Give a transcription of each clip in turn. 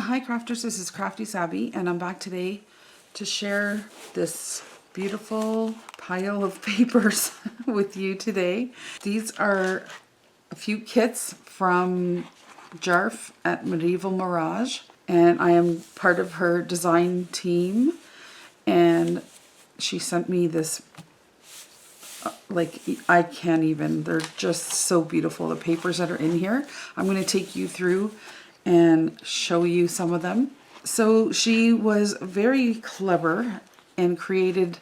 Hi crafters, this is Crafty Savvy and I'm back today to share this beautiful pile of papers with you today. These are a few kits from Jarf at Medieval Mirage, and I am part of her design team, and she sent me this, like, I can't even, they're just so beautiful, the papers that are in here. I'm going to take you through and show you some of them. So she was very clever and created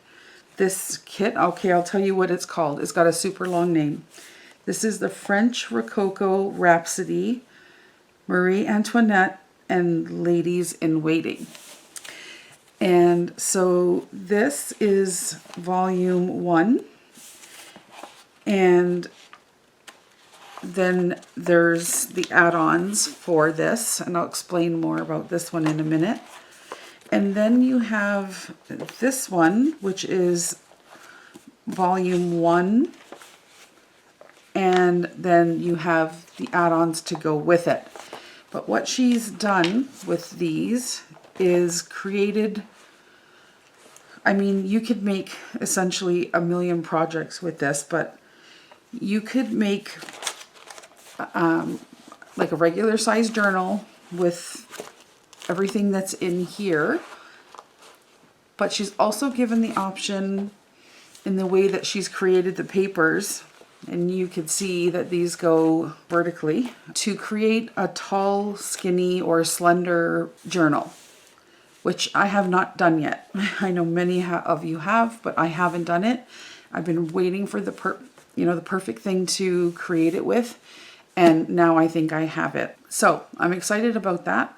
this kit. Okay, I'll tell you what it's called. It's got a super long name. This is the French Rococo Rhapsody, Marie Antoinette and Ladies in Waiting. And so this is volume 1. And then there's the add-ons for this, and I'll explain more about this one in a minute. And then you have this one, which is volume 1, and then you have the add-ons to go with it. But what she's done with these is created, I mean, you could make essentially a million projects with this, but you could make like a regular size journal with everything that's in here, but she's also given the option in the way that she's created the papers, and you can see that these go vertically, to create a tall, skinny, or slender journal, which I have not done yet. I know many of you have, but I haven't done it. I've been waiting for the perfect thing to create it with. And now I think I have it. So I'm excited about that.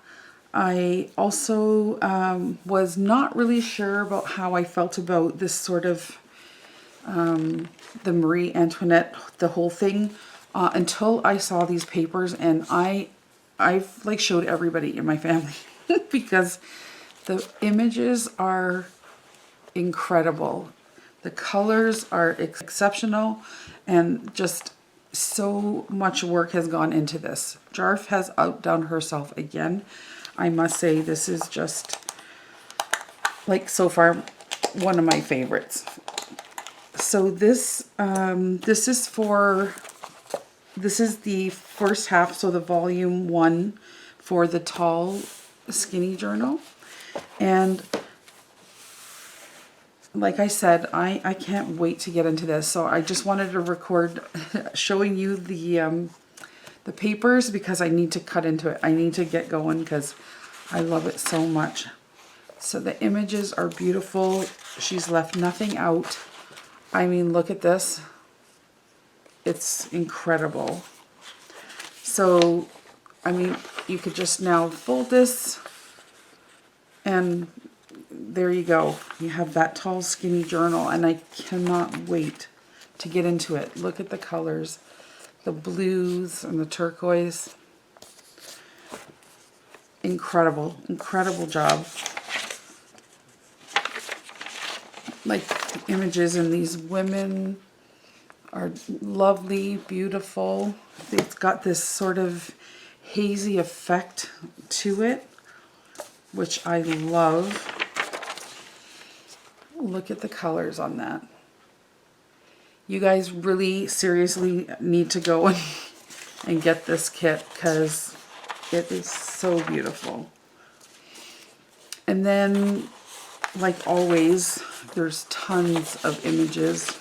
I also was not really sure about how I felt about this sort of the Marie Antoinette, the whole thing, until I saw these papers, and I've like showed everybody in my family because the images are incredible. The colors are exceptional, and just so much work has gone into this. Jarf has outdone herself again. I must say, this is just, like, so far one of my favorites. So this this is the first half, so the volume 1 for the tall skinny journal. And like I said, I can't wait to get into this. So I just wanted to record showing you the papers, because I need to cut into it. I need to get going because I love it so much. So the images are beautiful. She's left nothing out. I mean, look at this. It's incredible. So, I mean, you could just now fold this, and there you go. You have that tall, skinny journal, and I cannot wait to get into it. Look at the colors, the blues and the turquoise. Incredible, incredible job. Like, the images in these women are lovely, beautiful. It's got this sort of hazy effect to it, which I love. Look at the colors on that. You guys really seriously need to go and get this kit, because it is so beautiful. And then, like always, there's tons of images.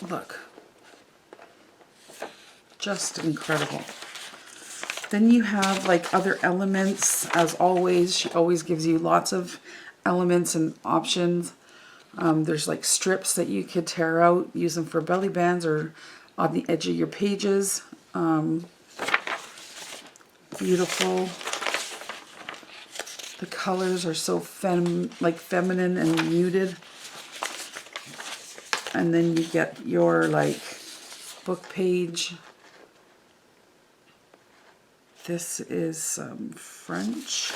Look. Just incredible. Then you have like other elements. As always, she always gives you lots of elements and options. There's like strips that you could tear out, use them for belly bands or on the edge of your pages. Beautiful. The colors are so feminine and muted. And then you get your like book page. This is French.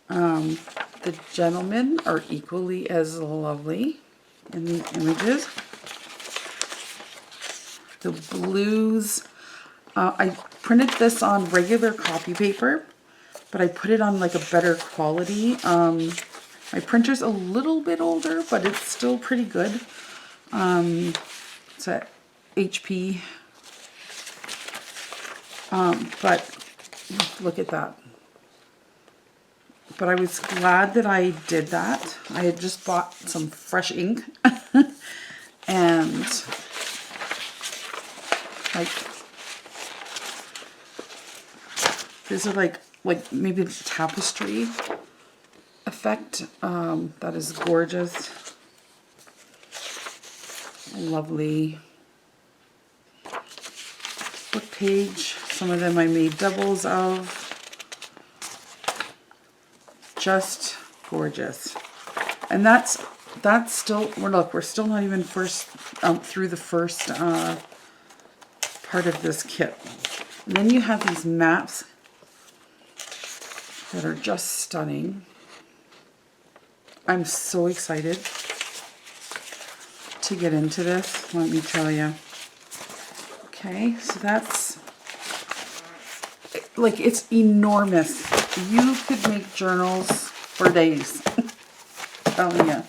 The gentlemen are equally as lovely in the images. The blues, I printed this on regular copy paper, but I put it on like a better quality. My printer's a little bit older, but it's still pretty good. It's a HP. But look at that. But I was glad that I did that. I had just bought some fresh ink. And like, these are like maybe the tapestry effect. That is gorgeous. Lovely book page. Some of them I made doubles of. Just gorgeous. And that's still, we're still not even through the first part of this kit. And then you have these maps that are just stunning. I'm so excited to get into this, let me tell you. Okay, so that's, like, it's enormous. You could make journals for days. Telling you.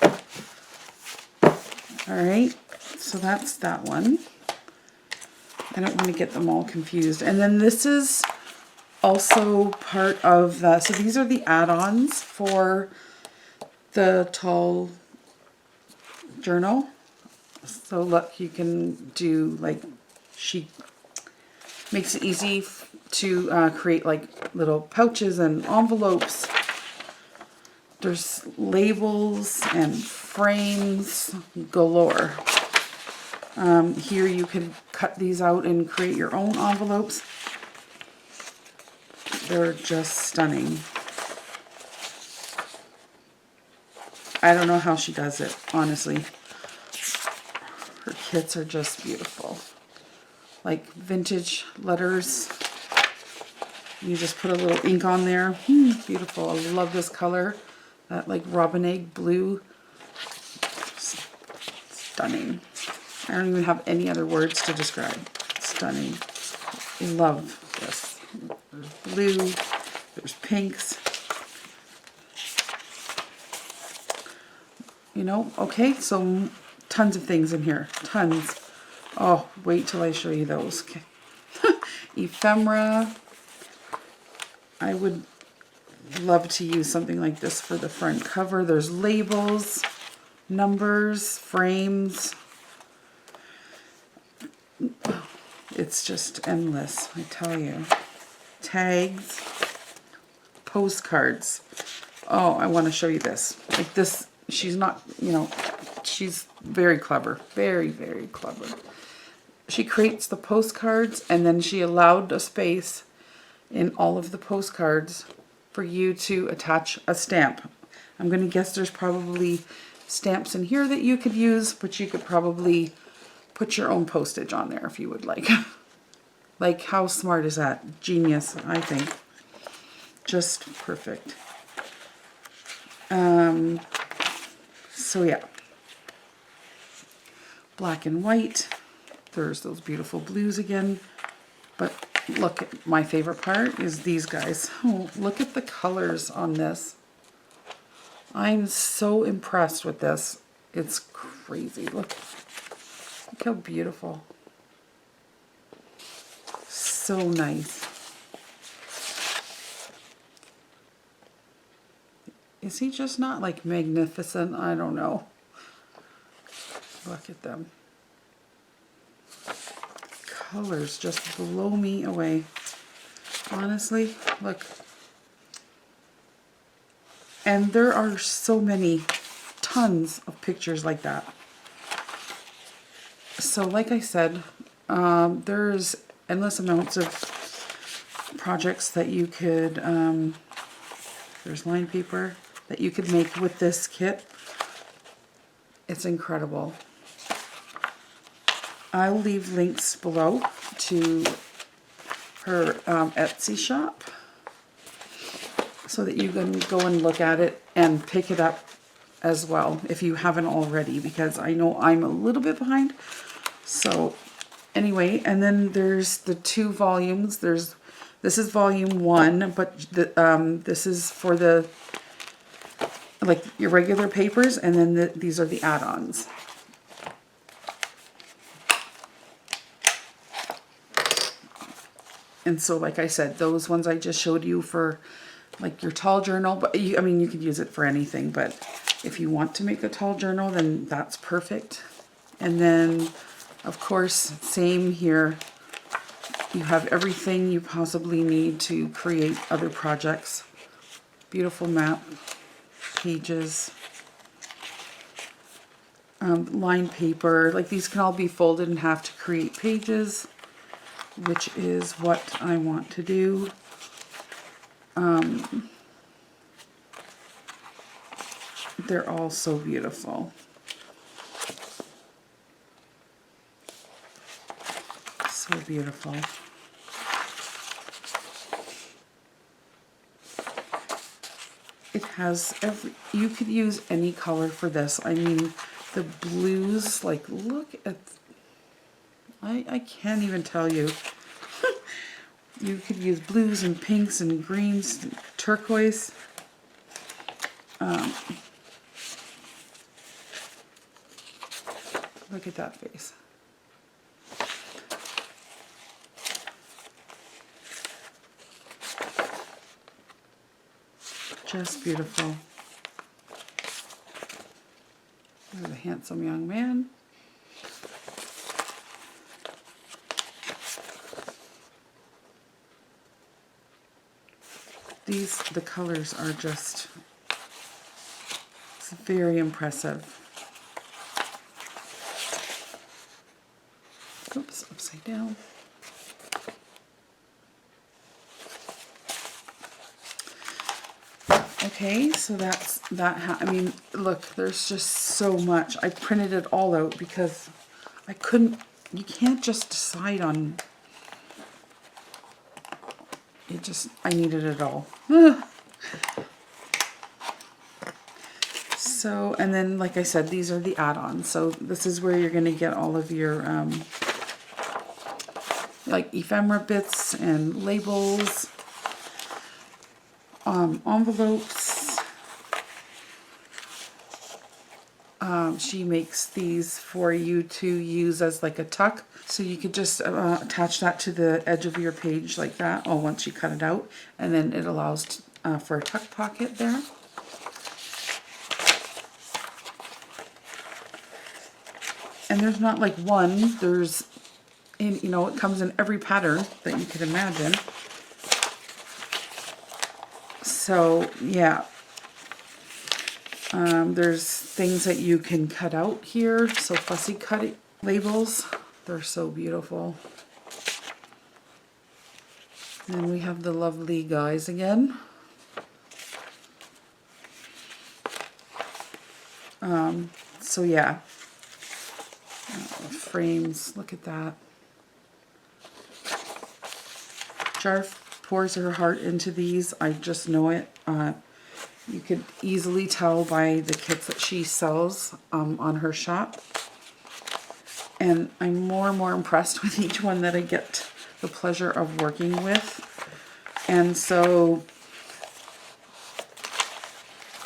Alright, so that's that one. I don't want to get them all confused. And then this is also part of the, so these are the add-ons for the tall journal. So look, you can do like, she makes it easy to create like little pouches and envelopes. There's labels and frames galore. Here you can cut these out and create your own envelopes. They're just stunning. I don't know how she does it, honestly. Her kits are just beautiful. Like vintage letters. You just put a little ink on there. Beautiful. I love this color. That like robin egg blue. Stunning. I don't even have any other words to describe. Stunning. I love this. There's blue. There's pinks. You know, okay, so tons of things in here. Tons. Oh, wait till I show you those. Okay. Ephemera. I would love to use something like this for the front cover. There's labels, numbers, frames. It's just endless, I tell you. Tags, postcards. Oh, I want to show you this. Like this, she's not, you know, she's very clever. Very, very clever. She creates the postcards and then she allowed a space in all of the postcards for you to attach a stamp. I'm going to guess there's probably stamps in here that you could use, but you could probably put your own postage on there if you would like. Like, how smart is that? Genius, I think. Just perfect. So yeah. Black and white. There's those beautiful blues again. But look, at my favorite part is these guys. Oh, look at the colors on this. I'm so impressed with this. It's crazy. Look how beautiful. So nice. Is he just not like magnificent? I don't know. Look at them. Colors just blow me away. Honestly, look. And there are so many, tons of pictures like that. So like I said, there's endless amounts of projects that you could, there's line paper that you could make with this kit. It's incredible. I'll leave links below to her Etsy shop so that you can go and look at it and pick it up as well if you haven't already, because I know I'm a little bit behind. So Anyway, and then there's the 2 volumes. This is volume 1, but this is for the like your regular papers, and then these are the add-ons. And so, like I said, those ones I just showed you for like your tall journal, but I mean, you could use it for anything, but if you want to make a tall journal, then that's perfect. And then, of course, same here. You have everything you possibly need to create other projects. Beautiful map, pages, lined paper. Like these can all be folded in half to create pages, which is what I want to do. They're all so beautiful. So beautiful. It has you could use any color for this. I mean, the blues, like look at, I can't even tell you. You could use blues and pinks and greens, and turquoise. Look at that face. Just beautiful. There's a handsome young man. The colors are just, it's very impressive. Oops, upside down. Okay, so that's that. I mean, look, there's just so much. I printed it all out because I couldn't, you can't just decide on, it just, I needed it all. So, and then, like I said, these are the add-ons. So this is where you're going to get all of your, like ephemera bits and labels, envelopes. She makes these for you to use as like a tuck. So you could just attach that to the edge of your page like that. Oh, once you cut it out, and then it allows for a tuck pocket there. And there's not like one, there's, you know, it comes in every pattern that you could imagine. So, yeah. There's things that you can cut out here. So fussy cut labels. They're so beautiful. Then we have the lovely guys again. So yeah. Frames, look at that. Jarf pours her heart into these. I just know it. You could easily tell by the kits that she sells on her shop. And I'm more and more impressed with each one that I get the pleasure of working with. And so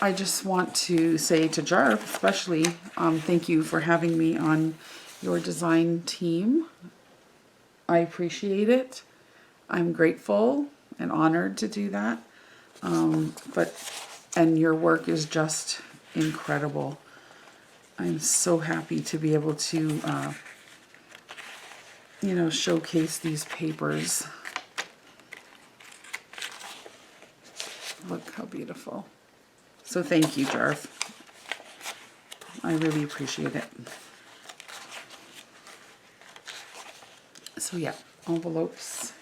I just want to say to Jarf especially, thank you for having me on your design team. I appreciate it. I'm grateful and honored to do that. And your work is just incredible. I'm so happy to be able to, you know, showcase these papers. Look how beautiful. So thank you, Jarf. I really appreciate it. So yeah, envelopes.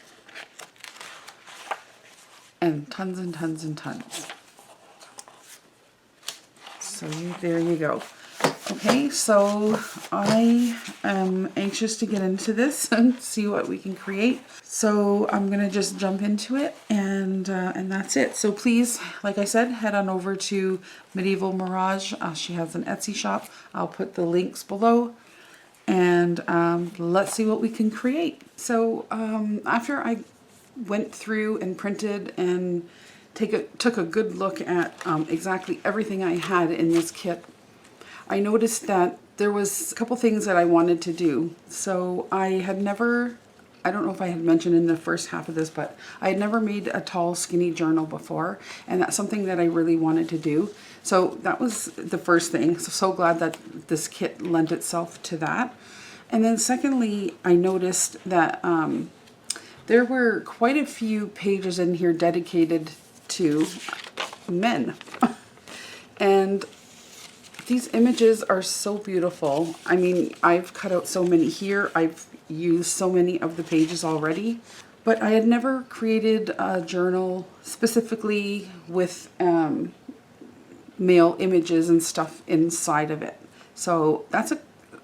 And tons and tons and tons. So there you go. Okay, so I am anxious to get into this and see what we can create. So I'm gonna just jump into it, and that's it. So please, like I said, head on over to Medieval Mirage. She has an Etsy shop. I'll put the links below. and let's see what we can create. So after I went through and printed and took a good look at exactly everything I had in this kit, I noticed that there was a couple things that I wanted to do. So I don't know if I had mentioned in the first half of this, but I had never made a tall, skinny journal before, and that's something that I really wanted to do. So that was the first thing. So glad that this kit lent itself to that. And then secondly, I noticed that there were quite a few pages in here dedicated to men. And these images are so beautiful. I mean, I've cut out so many here. I've used so many of the pages already, but I had never created a journal specifically with male images and stuff inside of it. So that's a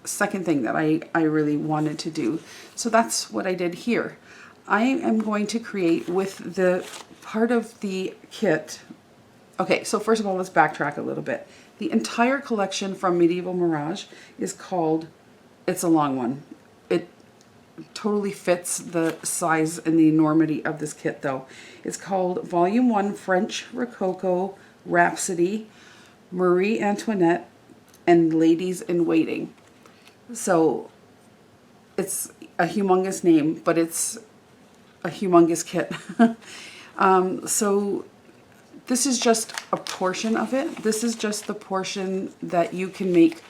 second thing that I really wanted to do. So that's what I did here. I am going to create with the part of the kit. Okay, so first of all, let's backtrack a little bit. The entire collection from Medieval Mirage is called, it's a long one. It totally fits the size and the enormity of this kit though. It's called Volume 1 French Rococo Rhapsody, Marie Antoinette, and Ladies in Waiting. So it's a humongous name, but it's a humongous kit. So this is just a portion of it. This is just the portion that you can make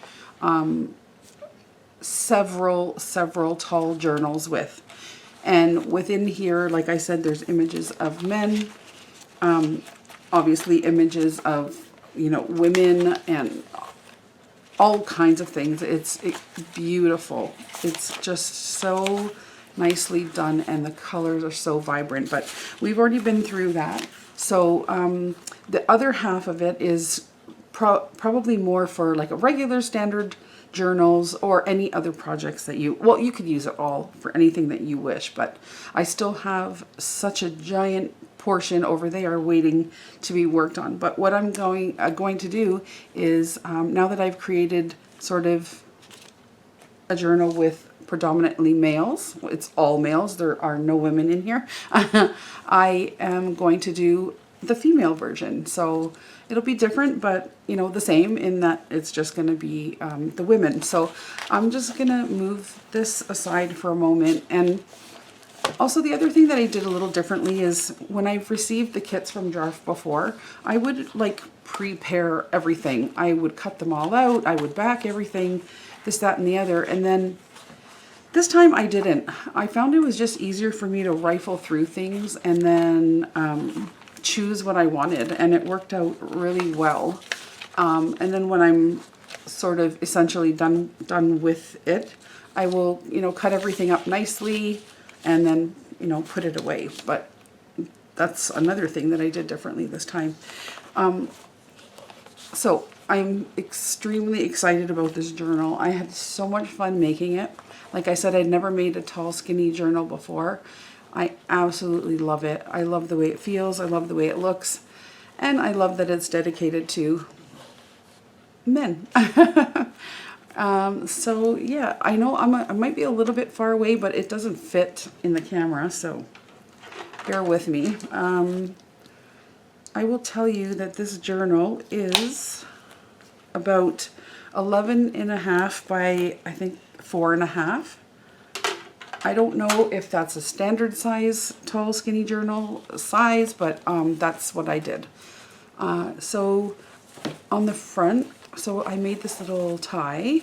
several tall journals with. And within here, like I said, there's images of men, obviously images of, you know, women and all kinds of things. It's beautiful. It's just so nicely done, and the colors are so vibrant, but we've already been through that. So the other half of it is probably more for like a regular standard journals or any other projects that you could use it all for anything that you wish, but I still have such a giant portion over there waiting to be worked on. But what I'm going to do is now that I've created sort of a journal with predominantly males, it's all males, there are no women in here, I am going to do the female version. So it'll be different, but you know, the same in that it's just going to be the women. So I'm just going to move this aside for a moment. And also the other thing that I did a little differently is when I've received the kits from Jarf before, I would like prepare everything. I would cut them all out, I would back everything, this, that, and the other, and then this time I didn't. I found it was just easier for me to rifle through things and then choose what I wanted, and it worked out really well. And then when I'm sort of essentially done with it, I will, you know, cut everything up nicely and then, you know, put it away. But that's another thing that I did differently this time. So I'm extremely excited about this journal. I had so much fun making it. Like I said, I'd never made a tall, skinny journal before. I absolutely love it. I love the way it feels. I love the way it looks. And I love that it's dedicated to men. So yeah, I know I might be a little bit far away, but it doesn't fit in the camera, so bear with me. I will tell you that this journal is about 11.5 by, I think, 4.5. I don't know if that's a standard size tall skinny journal size, but that's what I did. So on the front, so I made this little tie.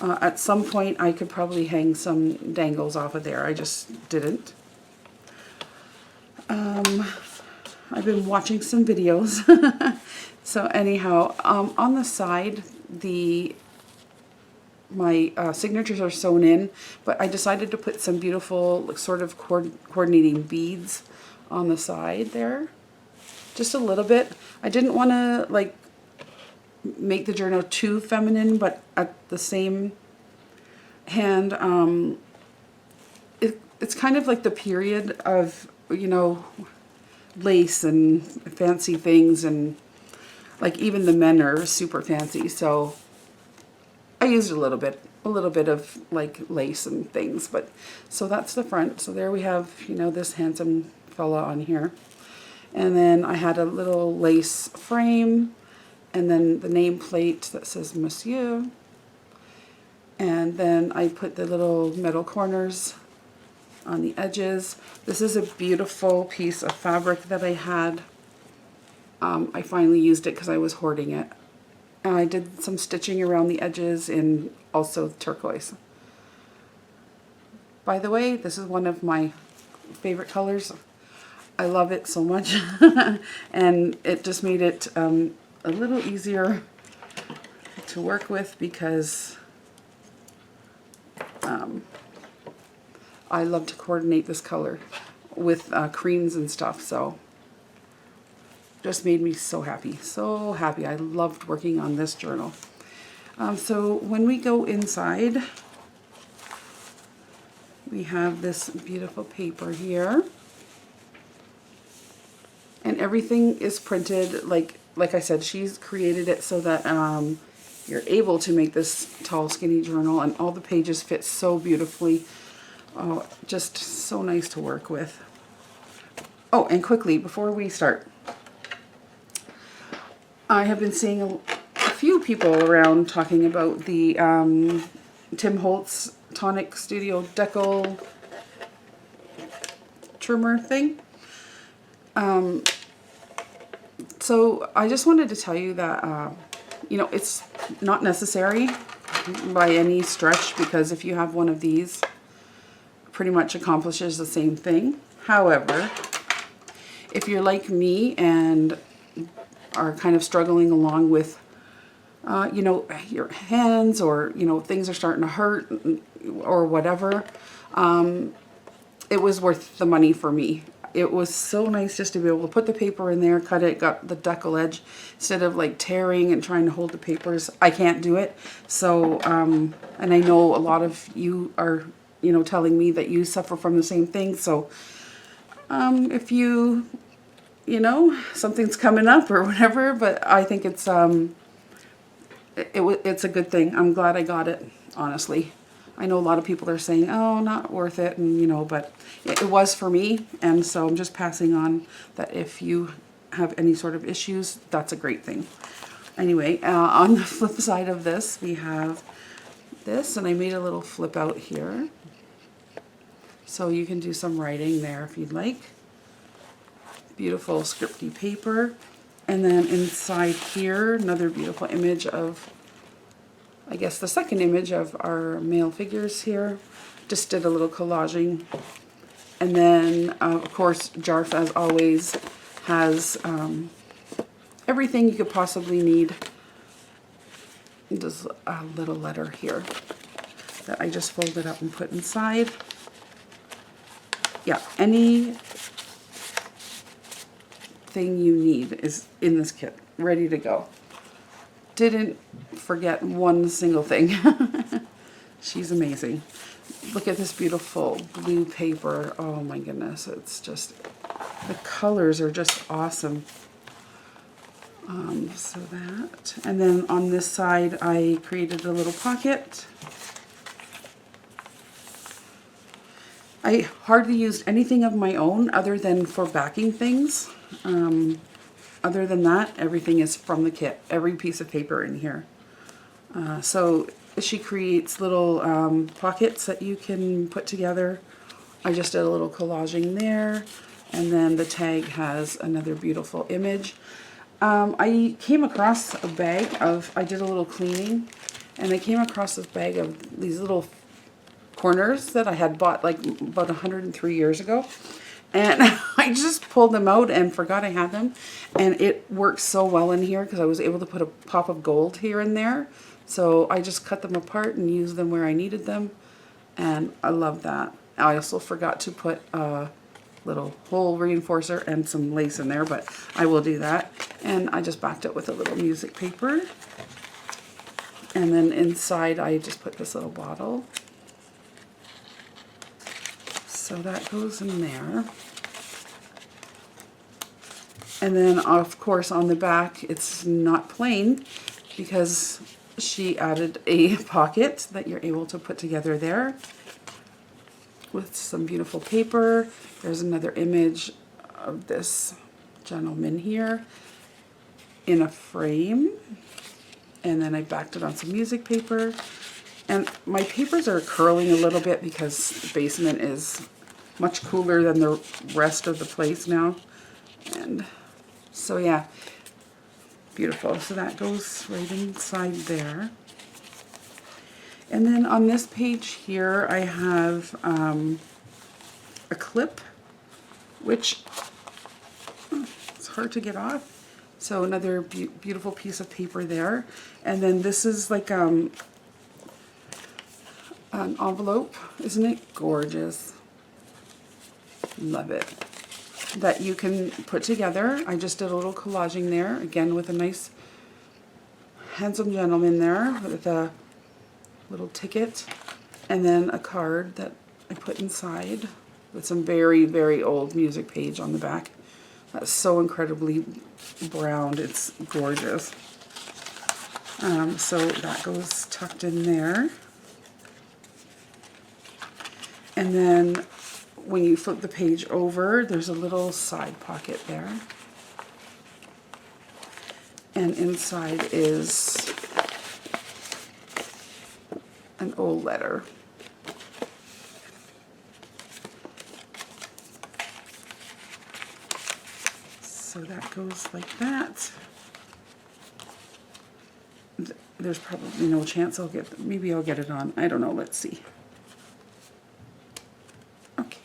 At some point I could probably hang some dangles off of there. I just didn't. I've been watching some videos. So anyhow, on the side, my signatures are sewn in, but I decided to put some beautiful, like, sort of coordinating beads on the side there. Just a little bit. I didn't want to like make the journal too feminine, but at the same hand, it's kind of like the period of, you know, lace and fancy things, and like even the men are super fancy, so I used a little bit. a little bit of like lace and things, but so that's the front. So there we have, you know, this handsome fella on here. And then I had a little lace frame, and then the nameplate that says Monsieur. And then I put the little metal corners on the edges. This is a beautiful piece of fabric that I had. I finally used it because I was hoarding it. And I did some stitching around the edges in also turquoise. By the way, this is one of my favorite colors. I love it so much. And it just made it a little easier to work with because I love to coordinate this color with creams and stuff. So just made me so happy, so happy. I loved working on this journal. So when we go inside, we have this beautiful paper here, and everything is printed like I said. She's created it so that you're able to make this tall, skinny journal, and all the pages fit so beautifully. Oh, just so nice to work with. Oh, and quickly before we start, I have been seeing a few people around talking about the Tim Holtz Tonic Studio Decal trimmer thing. So I just wanted to tell you that, you know, it's not necessary by any stretch, because if you have one of these, it pretty much accomplishes the same thing. However, if you're like me and are kind of struggling along with, you know, your hands, or, you know, things are starting to hurt or whatever, it was worth the money for me. It was so nice just to be able to put the paper in there, cut it, got the decal edge, instead of like tearing and trying to hold the papers. I can't do it. So, and I know a lot of you are, you know, telling me that you suffer from the same thing. So, if you know, something's coming up or whatever, but I think it's it's a good thing. I'm glad I got it, honestly. I know a lot of people are saying, oh, not worth it, and you know, but it was for me, and so I'm just passing on that if you have any sort of issues, that's a great thing. Anyway, on the flip side of this, we have this, and I made a little flip out here, so you can do some writing there if you'd like. Beautiful scripty paper. And then inside here, another beautiful image of, I guess, the second image of our male figures here. Just did a little collaging. And then, of course, Jarf, as always, has everything you could possibly need. Just a little letter here that I just folded up and put inside. Yeah, any thing you need is in this kit, ready to go. Didn't forget one single thing. She's amazing. Look at this beautiful blue paper. Oh my goodness, it's just, the colors are just awesome. So that, and then on this side I created a little pocket. I hardly used anything of my own other than for backing things. Other than that, everything is from the kit. Every piece of paper in here. So she creates little pockets that you can put together. I just did a little collaging there. And then the tag has another beautiful image. I came across a bag of, I did a little cleaning, and I came across this bag of these little corners that I had bought like about 103 years ago. And I just pulled them out and forgot I had them. And it works so well in here because I was able to put a pop of gold here and there. So I just cut them apart and used them where I needed them. And I love that. I also forgot to put a little hole reinforcer and some lace in there, but I will do that. And I just backed it with a little music paper. And then inside I just put this little bottle. So that goes in there. And then, of course, on the back, it's not plain because she added a pocket that you're able to put together there with some beautiful paper. There's another image of this gentleman here in a frame. And then I backed it on some music paper. And my papers are curling a little bit because the basement is much cooler than the rest of the place now. And so yeah, beautiful. So that goes right inside there. And then on this page here, I have a clip, which it's hard to get off. So another beautiful piece of paper there. And then this is like an envelope. Isn't it gorgeous? Love it. That you can put together. I just did a little collaging there, again with a nice handsome gentleman there with a little ticket, and then a card that I put inside with some very, very old music page on the back. That's so incredibly browned, it's gorgeous. So that goes tucked in there. And then when you flip the page over, there's a little side pocket there. And inside is an old letter. So that goes like that. There's probably no chance I'll get, maybe I'll get it on. I don't know, let's see. Okay.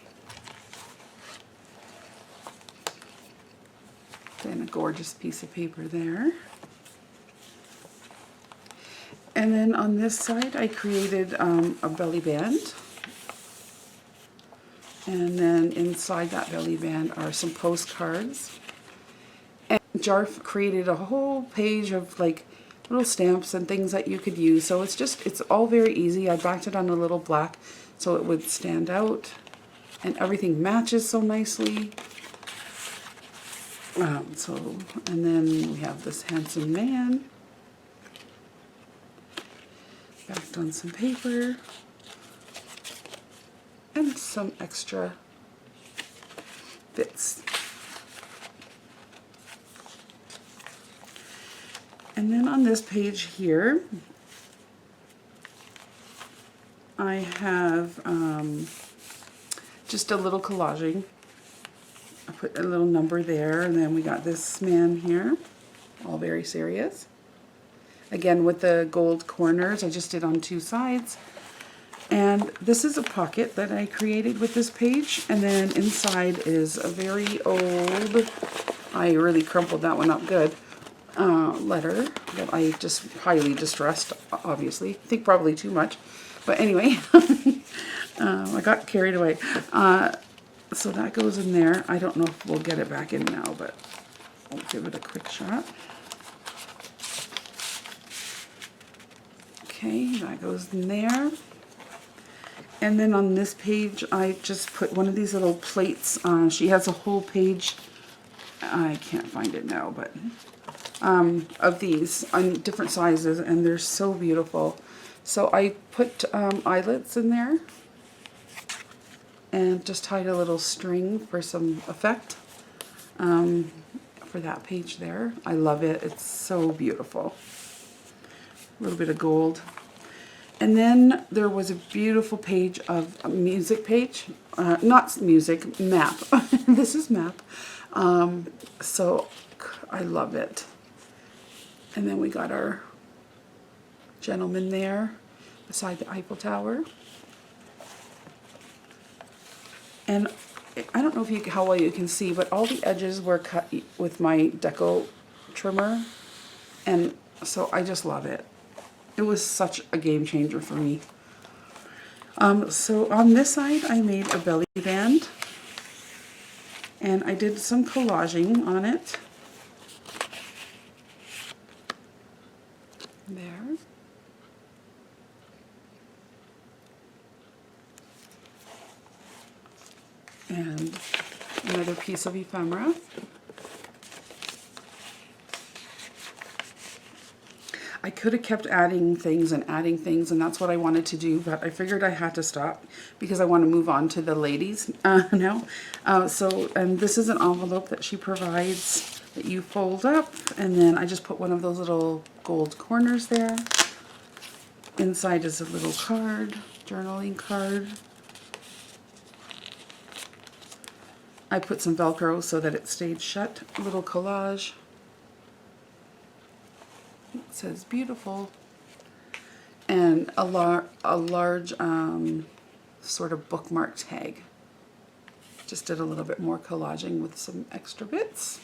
Then a gorgeous piece of paper there. And then on this side, I created a belly band. And then inside that belly band are some postcards. And Jarf created a whole page of like little stamps and things that you could use. So it's all very easy. I backed it on a little black so it would stand out. And everything matches so nicely. And then we have this handsome man. Backed on some paper. And some extra bits. And then on this page here, I have just a little collaging. I put a little number there, and then we got this man here, all very serious. Again, with the gold corners, I just did on two sides. And this is a pocket that I created with this page, and then inside is a very old, I really crumpled that one up good, letter that I just highly distressed, obviously. I think probably too much. But anyway, I got carried away. So that goes in there. I don't know if we'll get it back in now, but I'll give it a quick shot. Okay, that goes in there. And then on this page, I just put one of these little plates. She has a whole page, I can't find it now, but of these on different sizes, and they're so beautiful. So I put eyelets in there and just tied a little string for some effect for that page there. I love it. It's so beautiful. A little bit of gold. And then there was a beautiful page of a music page. Not music, map. This is map. So I love it. And then we got our gentleman there beside the Eiffel Tower. And I don't know if how well you can see, but all the edges were cut with my deco trimmer. And so I just love it. It was such a game changer for me. So on this side, I made a belly band. And I did some collaging on it. There. And another piece of ephemera. I could have kept adding things, and that's what I wanted to do, but I figured I had to stop because I want to move on to the ladies now. And this is an envelope that she provides that you fold up, and then I just put one of those little gold corners there. Inside is a little card, journaling card. I put some Velcro so that it stayed shut. A little collage. It says beautiful. And a large sort of bookmark tag. Just did a little bit more collaging with some extra bits.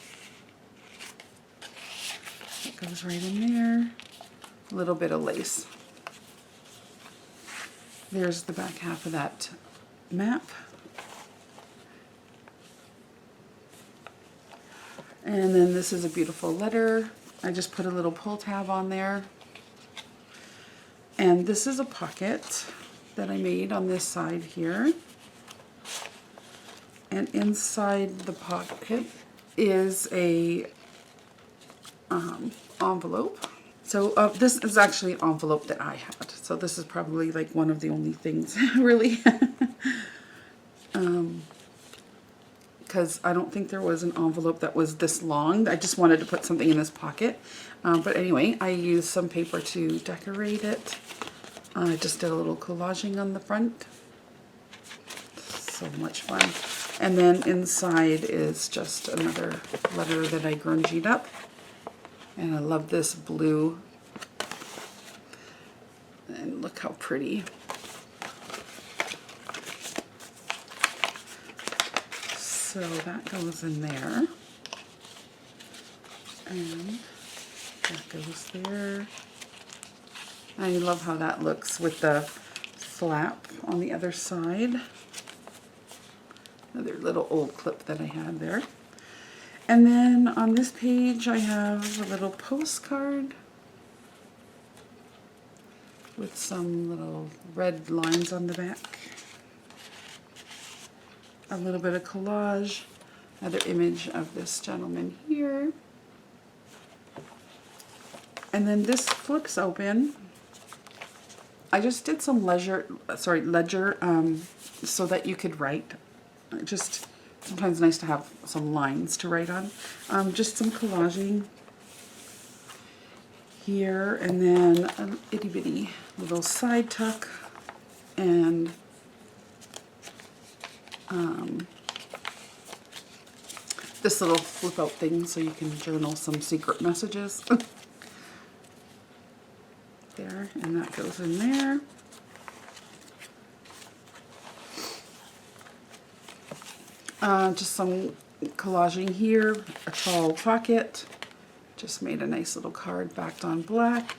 That goes right in there. A little bit of lace. There's the back half of that map. And then this is a beautiful letter. I just put a little pull tab on there. And this is a pocket that I made on this side here. And inside the pocket is a envelope. So this is actually an envelope that I had. So this is probably like one of the only things really. Because I don't think there was an envelope that was this long. I just wanted to put something in this pocket. But anyway, I used some paper to decorate it. I just did a little collaging on the front. So much fun. And then inside is just another letter that I grungied up. And I love this blue. And look how pretty. So that goes in there. And that goes there. I love how that looks with the flap on the other side. Another little old clip that I had there. And then on this page I have a little postcard with some little red lines on the back. A little bit of collage. Another image of this gentleman here. And then this flips open. I just did some ledger so that you could write. Just sometimes nice to have some lines to write on. Just some collaging here, and then an itty bitty little side tuck, and this little flip out thing so you can journal some secret messages. There, and that goes in there. Just some collaging here, a tall pocket. Just made a nice little card backed on black.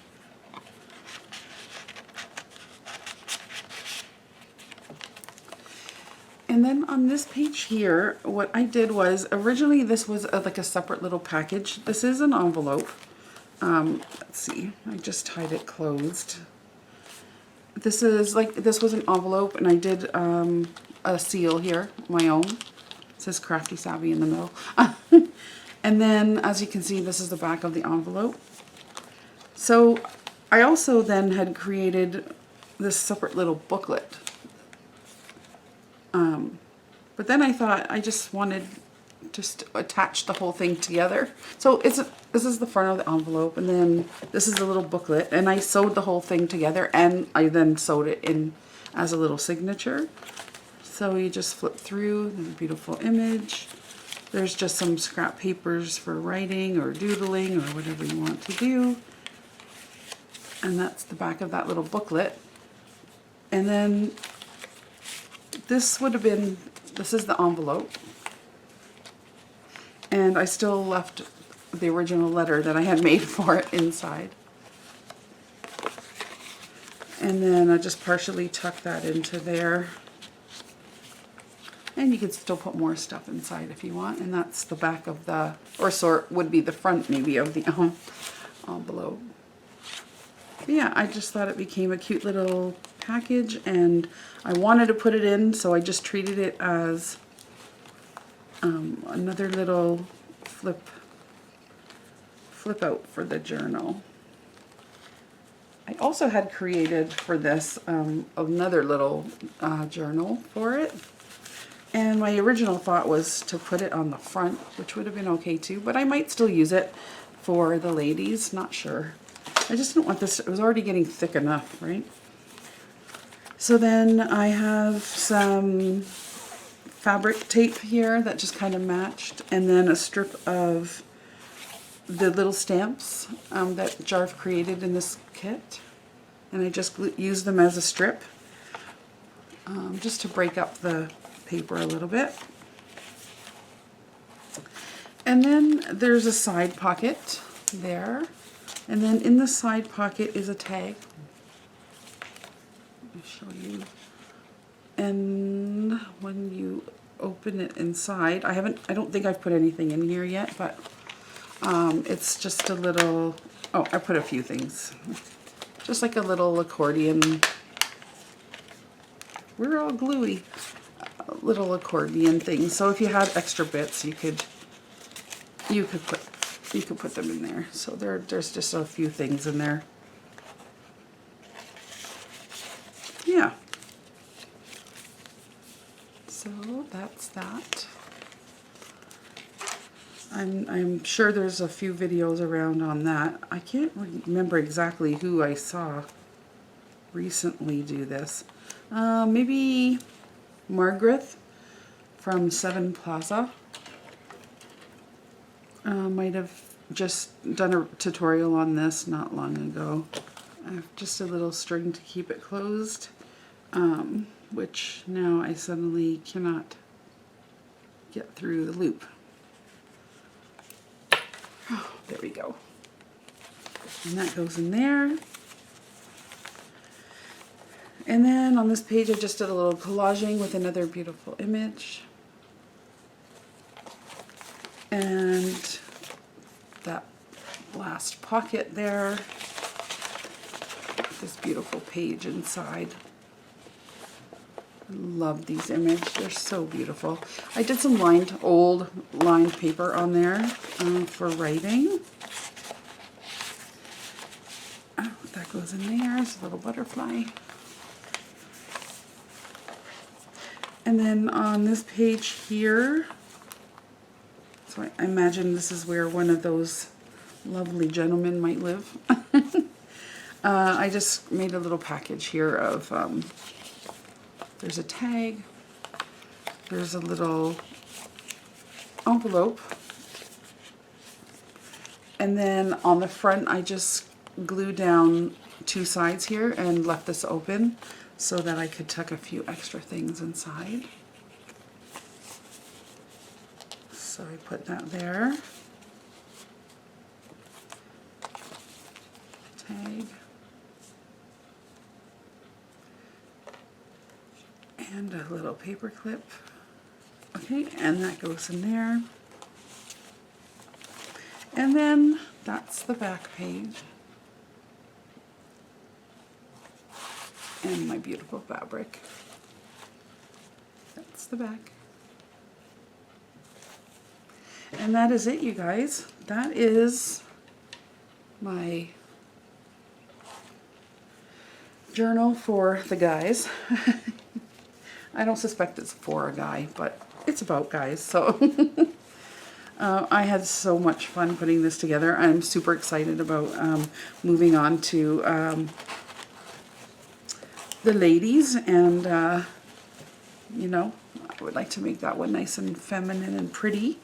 And then on this page here, what I did was, originally this was like a separate little package. This is an envelope. Let's see, I just tied it closed. This was an envelope, and I did a seal here, my own. It says Crafty Savvy in the middle. And then, as you can see, this is the back of the envelope. So I also then had created this separate little booklet. But then I thought I just wanted just to attach the whole thing together. So this is the front of the envelope, and then this is the little booklet, and I sewed the whole thing together, and I then sewed it in as a little signature. So you just flip through, there's a beautiful image. There's just some scrap papers for writing or doodling or whatever you want to do. And that's the back of that little booklet. And then this is the envelope. And I still left the original letter that I had made for it inside. And then I just partially tuck that into there. And you could still put more stuff inside if you want. And that's the back of the, would be the front maybe of the envelope. But yeah, I just thought it became a cute little package, and I wanted to put it in, so I just treated it as another little flip out for the journal. also had created for this another little journal for it. And my original thought was to put it on the front, which would have been okay too, but I might still use it for the ladies, not sure. I just don't want this, it was already getting thick enough, right? So then I have some fabric tape here that just kind of matched, and then a strip of the little stamps that Jarf created in this kit. And I just used them as a strip just to break up the paper a little bit. And then there's a side pocket there. And then in the side pocket is a tag. Let me show you. And when you open it inside, I don't think I've put anything in here yet, but it's just a little, oh, I put a few things. Just like a little accordion. We're all gluey. A little accordion thing. So if you had extra bits, you could put them in there. So there's just a few things in there. Yeah. So that's that. I'm sure there's a few videos around on that. I can't remember exactly who I saw recently do this. Maybe Margaret from Seven Plaza might have just done a tutorial on this not long ago. I have just a little string to keep it closed, which now I suddenly cannot get through the loop. Oh, there we go. And that goes in there. And then on this page I just did a little collaging with another beautiful image. And that last pocket there. This beautiful page inside. Love these images. They're so beautiful. I did some old lined paper on there for writing. Oh, that goes in there. It's a little butterfly. And then on this page here, so I imagine this is where one of those lovely gentlemen might live. I just made a little package here of, there's a tag, there's a little envelope, and then on the front I just glued down two sides here and left this open so that I could tuck a few extra things inside. So I put that there. Tag. And a little paper clip. Okay, and that goes in there. And then that's the back page. And my beautiful fabric. That's the back. And that is it, you guys. That is my journal for the guys. I don't suspect it's for a guy, but it's about guys, so I had so much fun putting this together. I'm super excited about moving on to the ladies, and you know, I would like to make that one nice and feminine and pretty,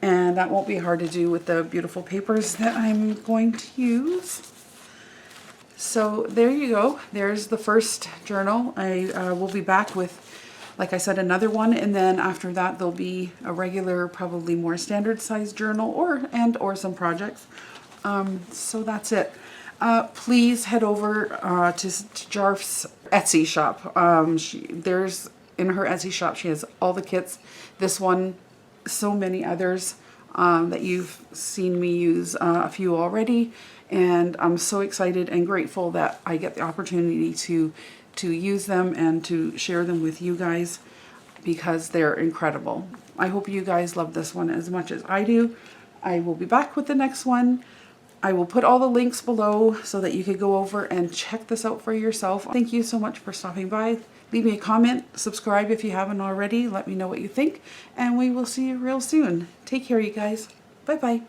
and that won't be hard to do with the beautiful papers that I'm going to use. So there you go. There's the first journal. I will be back with, like I said, another one, and then after that there'll be a regular, probably more standard size journal or some projects. So that's it. Please head over to Jarf's Etsy shop. There's in her Etsy shop, she has all the kits. This one, so many others that you've seen me use a few already. And I'm so excited and grateful that I get the opportunity to use them and to share them with you guys, because they're incredible. I hope you guys love this one as much as I do. I will be back with the next one. I will put all the links below so that you could go over and check this out for yourself. Thank you so much for stopping by. Leave me a comment, subscribe if you haven't already. Let me know what you think, and we will see you real soon. Take care, you guys. Bye-bye.